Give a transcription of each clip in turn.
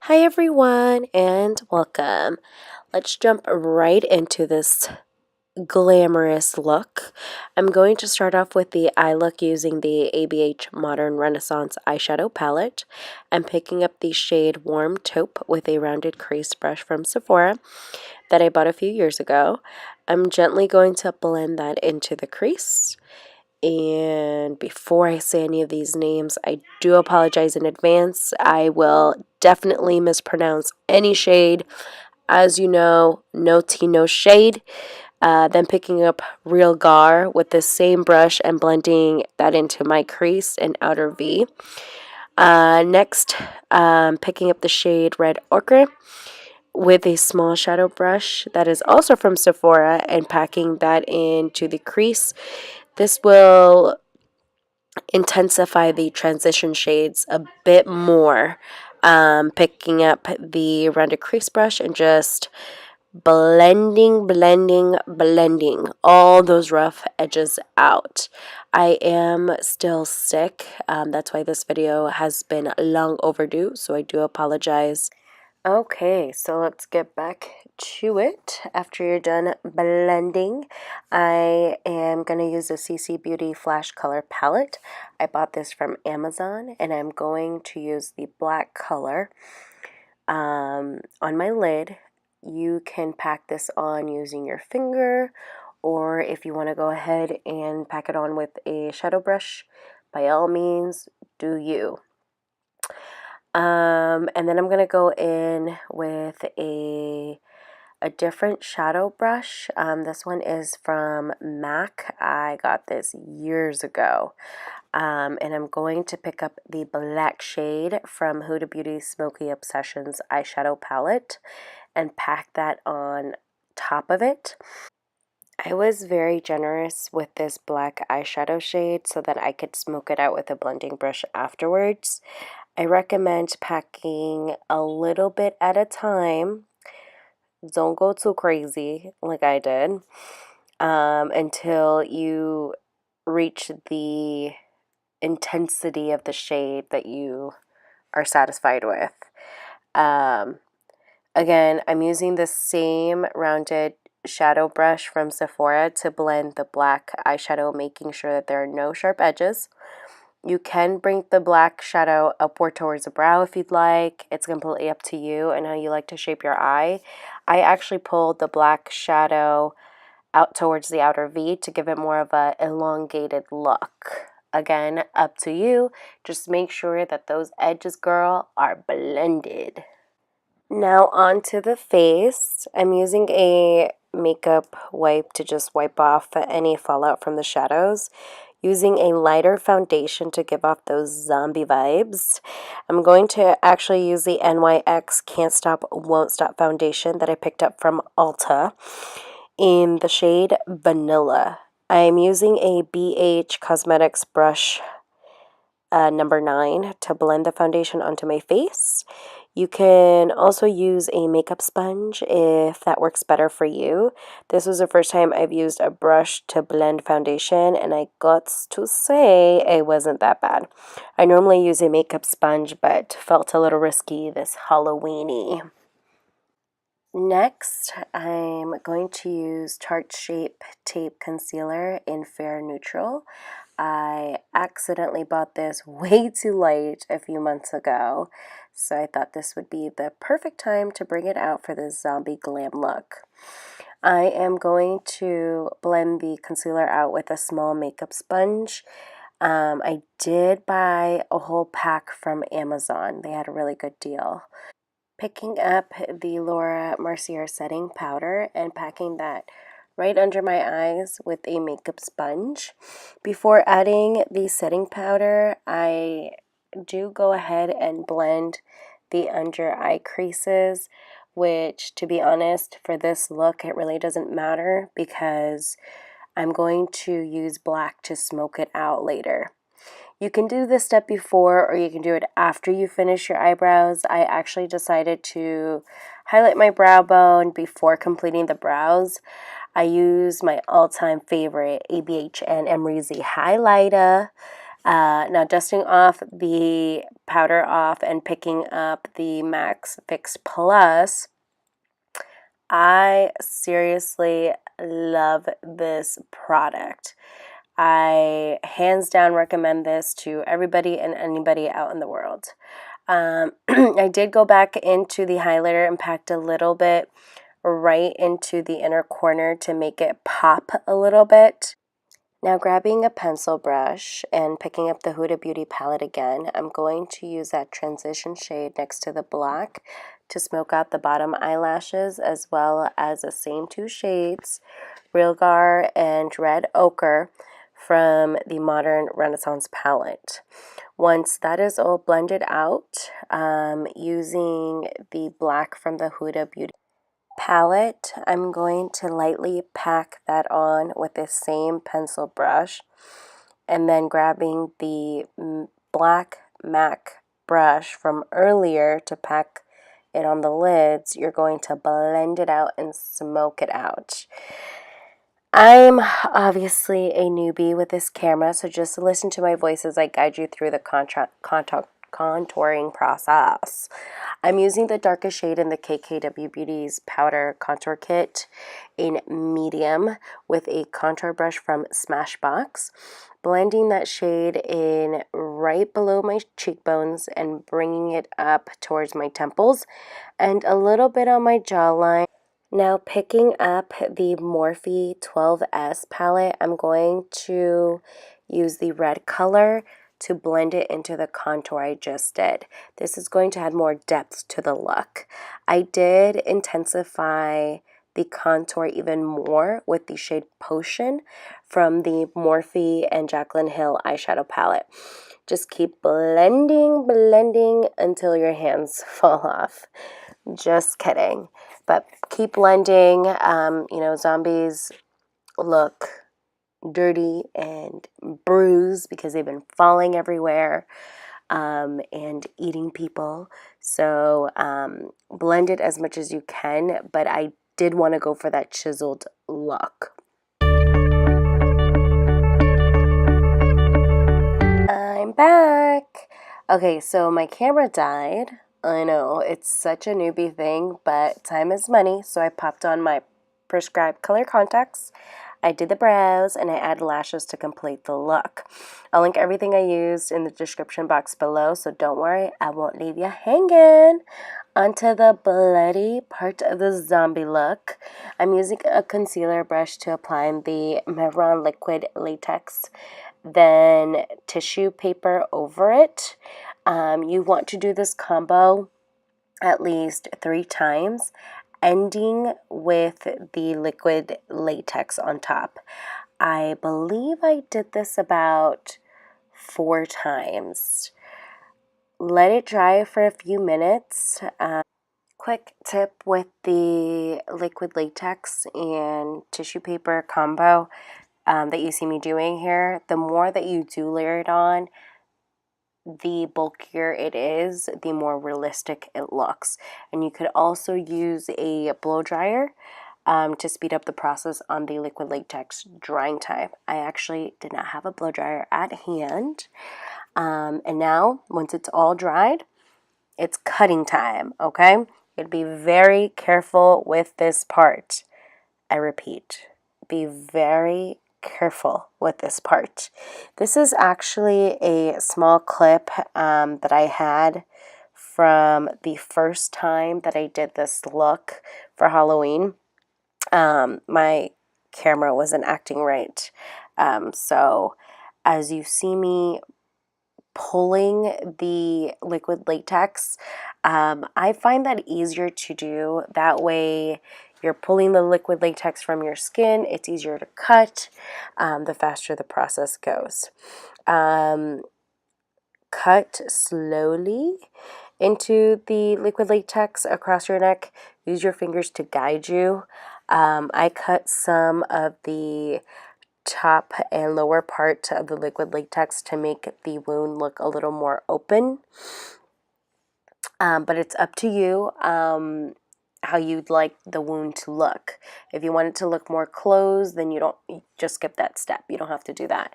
Hi everyone and welcome. Let's jump right into this glamorous look. I'm going to start off with the eye look using the ABH Modern Renaissance eyeshadow palette. I'm picking up the shade Warm Taupe with a rounded crease brush from Sephora that I bought a few years ago. I'm gently going to blend that into the crease. And before I say any of these names, I do apologize in advance. I will definitely mispronounce any shade. As you know, no tea, no shade. Then picking up Real Gar with the same brush and blending that into my crease and outer V. Next, picking up the shade Red Ochre with a small shadow brush that is also from Sephora and packing that into the crease. This will intensify the transition shades a bit more. Picking up the rounded crease brush and just blending all those rough edges out. I am still sick. That's why this video has been long overdue, so I do apologize. Okay, so let's get back to it. After you're done blending, I am going to use the CC Beauty Flash Color Palette. I bought this from Amazon, and I'm going to use the black color on my lid. You can pack this on using your finger, or if you want to go ahead and pack it on with a shadow brush, by all means, do you. And then I'm going to go in with a different shadow brush. This one is from MAC. I got this years ago. And I'm going to pick up the black shade from Huda Beauty Smoky Obsessions eyeshadow palette and pack that on top of it. I was very generous with this black eyeshadow shade so that I could smoke it out with a blending brush afterwards. I recommend packing a little bit at a time. Don't go too crazy like I did until you reach the intensity of the shade that you are satisfied with. Again, I'm using the same rounded shadow brush from Sephora to blend the black eyeshadow, making sure that there are no sharp edges. You can bring the black shadow upward towards the brow if you'd like. It's completely up to you and how you like to shape your eye. I actually pulled the black shadow out towards the outer V to give it more of a elongated look. Again, up to you. Just make sure that those edges, girl, are blended. Now onto the face. I'm using a makeup wipe to just wipe off any fallout from the shadows. Using a lighter foundation to give off those zombie vibes. I'm going to actually use the NYX Can't Stop Won't Stop foundation that I picked up from Ulta in the shade Vanilla. I'm using a BHcosmetics brush number 9 to blend the foundation onto my face. You can also use a makeup sponge if that works better for you. This was the first time I've used a brush to blend foundation, and I got to say it wasn't that bad. I normally use a makeup sponge, but felt a little risky this Halloween-y. Next, I'm going to use Tarte Shape Tape Concealer in Fair Neutral. I accidentally bought this way too late a few months ago, so I thought this would be the perfect time to bring it out for this zombie glam look. I am going to blend the concealer out with a small makeup sponge. I did buy a whole pack from Amazon. They had a really good deal. Picking up the Laura Mercier setting powder and packing that right under my eyes with a makeup sponge. Before adding the setting powder, I do go ahead and blend the under eye creases, which, to be honest, for this look, it really doesn't matter because I'm going to use black to smoke it out later. You can do this step before or you can do it after you finish your eyebrows. I actually decided to highlight my brow bone before completing the brows. I use my all-time favorite ABH and Emreezy highlighter. Now dusting off the powder off and picking up the Max Fix Plus, I seriously love this product. I hands down recommend this to everybody and anybody out in the world. I did go back into the highlighter and packed a little bit right into the inner corner to make it pop a little bit. Now grabbing a pencil brush and picking up the Huda Beauty palette again, I'm going to use that transition shade next to the black to smoke out the bottom eyelashes, as well as the same two shades, Realgar and Red Ochre, from the Modern Renaissance palette. Once that is all blended out, using the black from the Huda Beauty palette, I'm going to lightly pack that on with the same pencil brush, and then grabbing the black MAC brush from earlier to pack it on the lids, you're going to blend it out and smoke it out. I'm obviously a newbie with this camera, so just listen to my voice as I guide you through the contouring process. I'm using the darkest shade in the KKW Beauty's Powder Contour Kit in medium with a contour brush from Smashbox, blending that shade in right below my cheekbones and bringing it up towards my temples and a little bit on my jawline. Now picking up the Morphe 12S palette, I'm going to use the red color to blend it into the contour I just did. This is going to add more depth to the look. I did intensify the contour even more with the shade Potion from the Morphe and Jaclyn Hill eyeshadow palette. Just keep blending until your hands fall off. Just kidding. But keep blending. Zombies look dirty and bruised because they've been falling everywhere and eating people. So blend it as much as you can, but I did want to go for that chiseled look. I'm back. Okay, so my camera died. I know, it's such a newbie thing, but time is money, so I popped on my prescribed color contacts. I did the brows, and I added lashes to complete the look. I'll link everything I used in the description box below, so don't worry, I won't leave you hanging. Onto the bloody part of the zombie look. I'm using a concealer brush to apply the Mevron Liquid Latex, then tissue paper over it. You want to do this combo at least 3 times, ending with the liquid latex on top. I believe I did this about 4 times. Let it dry for a few minutes. Quick tip with the liquid latex and tissue paper combo that you see me doing here, the more that you do layer it on, the bulkier it is, the more realistic it looks. And you could also use a blow dryer to speed up the process on the liquid latex drying time. I actually did not have a blow dryer at hand. And now, once it's all dried, it's cutting time, okay? You gotta be very careful with this part. I repeat, be very careful with this part. This is actually a small clip that I had from the first time that I did this look for Halloween. My camera wasn't acting right. So as you see me pulling the liquid latex, I find that easier to do. That way you're pulling the liquid latex from your skin. It's easier to cut, the faster the process goes. Cut slowly into the liquid latex across your neck. Use your fingers to guide you. I cut some of the top and lower part of the liquid latex to make the wound look a little more open. But it's up to you how you'd like the wound to look. If you want it to look more closed, then you just skip that step. You don't have to do that.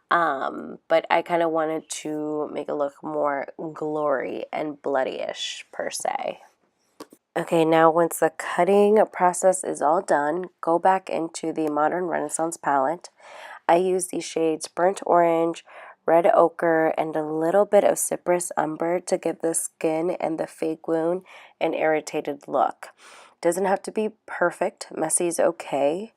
But I kind of wanted to make it look more glory and bloody-ish per se. Okay, now once the cutting process is all done, go back into the Modern Renaissance palette. I use these shades Burnt Orange, Red Ochre, and a little bit of Cypress Umber to give the skin and the fake wound an irritated look. Doesn't have to be perfect. Messy is okay.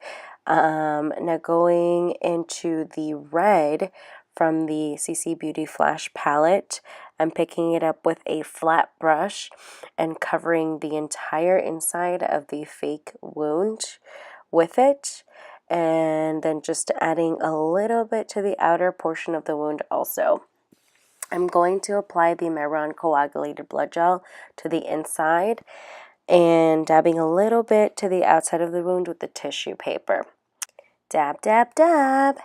Now going into the red from the CC Beauty Flash palette, I'm picking it up with a flat brush and covering the entire inside of the fake wound with it, and then just adding a little bit to the outer portion of the wound also. I'm going to apply the Meron coagulated blood gel to the inside and dabbing a little bit to the outside of the wound with the tissue paper. Dab, dab, dab.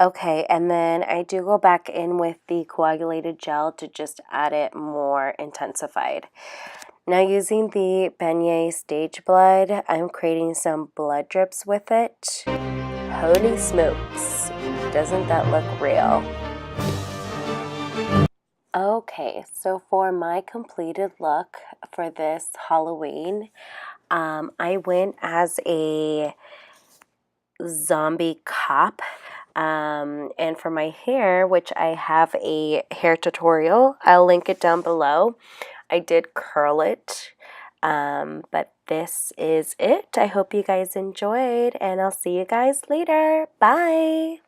Okay, and then I do go back in with the coagulated gel to just add it more intensified. Now using the Beignet Stage Blood, I'm creating some blood drips with it. Holy smokes, doesn't that look real? Okay, so for my completed look for this Halloween, I went as a zombie cop. And for my hair, which I have a hair tutorial, I'll link it down below. I did curl it, but this is it. I hope you guys enjoyed, and I'll see you guys later. Bye!